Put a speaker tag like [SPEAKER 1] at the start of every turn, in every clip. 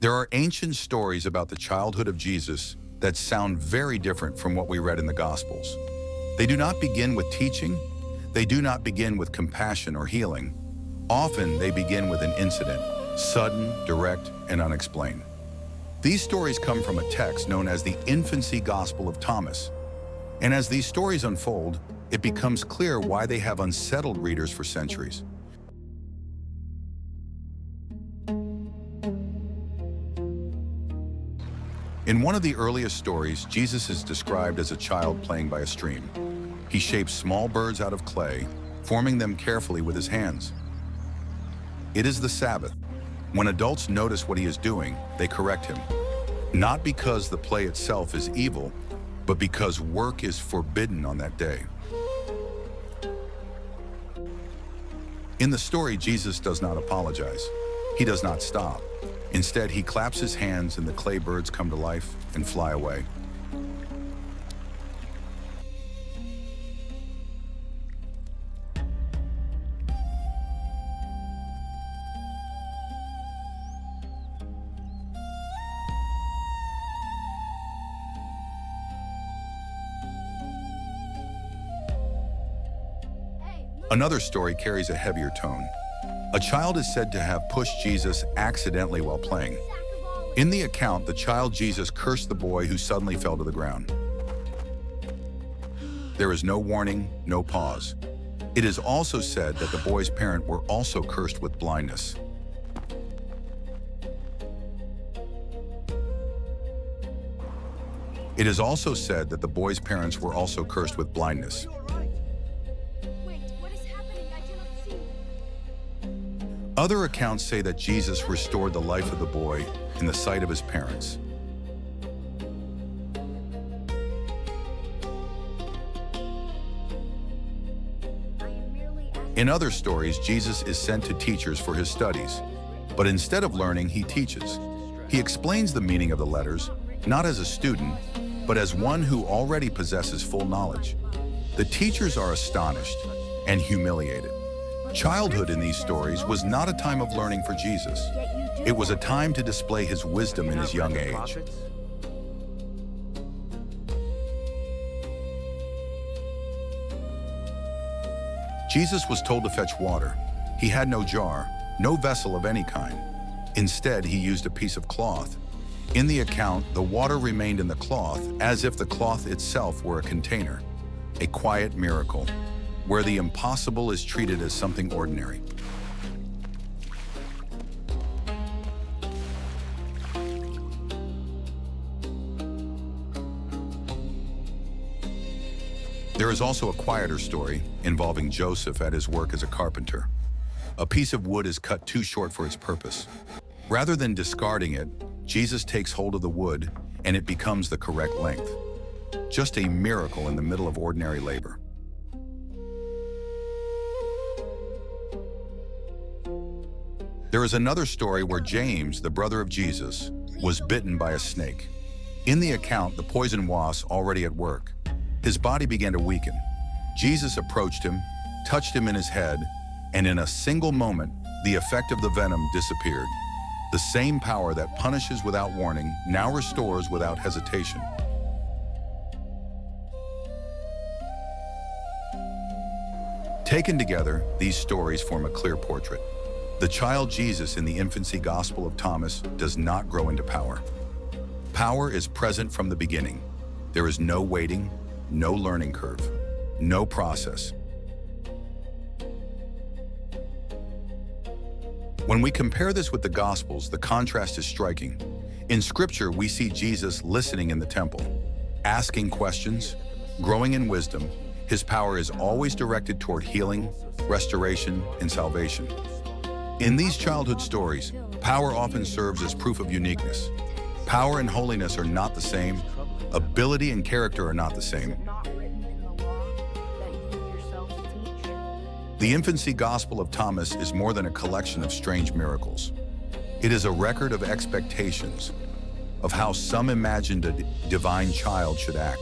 [SPEAKER 1] There are ancient stories about the childhood of Jesus that sound very different from what we read in the Gospels. They do not begin with teaching. They do not begin with compassion or healing. Often they begin with an incident, sudden, direct, and unexplained. These stories come from a text known as the Infancy Gospel of Thomas. And as these stories unfold, it becomes clear why they have unsettled readers for centuries. In one of the earliest stories, Jesus is described as a child playing by a stream. He shapes small birds out of clay, forming them carefully with his hands. It is the Sabbath. When adults notice what he is doing, they correct him. Not because the play itself is evil, but because work is forbidden on that day. In the story, Jesus does not apologize. He does not stop. Instead, he claps his hands and the clay birds come to life and fly away. Another story carries a heavier tone. A child is said to have pushed Jesus accidentally while playing. In the account, the child Jesus cursed the boy who suddenly fell to the ground. There is no warning, no pause. It is also said that the boy's parents were also cursed with blindness. It is also said that the boy's parents were also cursed with blindness. Other accounts say that Jesus restored the life of the boy in the sight of his parents. In other stories, Jesus is sent to teachers for his studies, but instead of learning, he teaches. He explains the meaning of the letters, not as a student, but as one who already possesses full knowledge. The teachers are astonished and humiliated. Childhood in these stories was not a time of learning for Jesus. It was a time to display his wisdom in his young age. Jesus was told to fetch water. He had no jar, no vessel of any kind. Instead, he used a piece of cloth. In the account, the water remained in the cloth as if the cloth itself were a container, a quiet miracle, where the impossible is treated as something ordinary. There is also a quieter story involving Joseph at his work as a carpenter. A piece of wood is cut too short for its purpose. Rather than discarding it, Jesus takes hold of the wood and it becomes the correct length. Just a miracle in the middle of ordinary labor. There is another story where James, the brother of Jesus, was bitten by a snake. In the account, the poison was already at work. His body began to weaken. Jesus approached him, touched him in his head, and in a single moment, the effect of the venom disappeared. The same power that punishes without warning now restores without hesitation. Taken together, these stories form a clear portrait. The child Jesus in the Infancy Gospel of Thomas does not grow into power. Power is present from the beginning. There is no waiting, no learning curve, no process. When we compare this with the Gospels, the contrast is striking. In Scripture, we see Jesus listening in the temple, asking questions, growing in wisdom. His power is always directed toward healing, restoration, and salvation. In these childhood stories, power often serves as proof of uniqueness. Power and holiness are not the same. Ability and character are not the same. The Infancy Gospel of Thomas is more than a collection of strange miracles. It is a record of expectations, of how some imagined a divine child should act.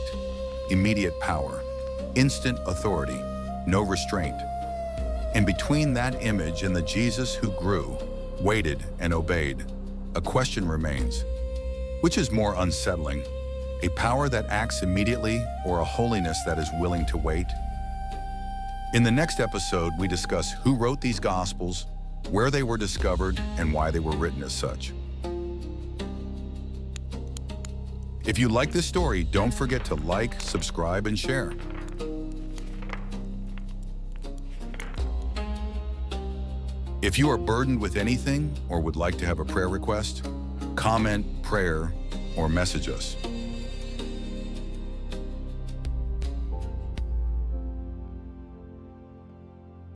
[SPEAKER 1] Immediate power, instant authority, no restraint. And between that image and the Jesus who grew, waited, and obeyed, a question remains. Which is more unsettling? A power that acts immediately or a holiness that is willing to wait? In the next episode, we discuss who wrote these Gospels, where they were discovered, and why they were written as such. If you like this story, don't forget to like, subscribe, and share. If you are burdened with anything or would like to have a prayer request, comment, prayer, or message us.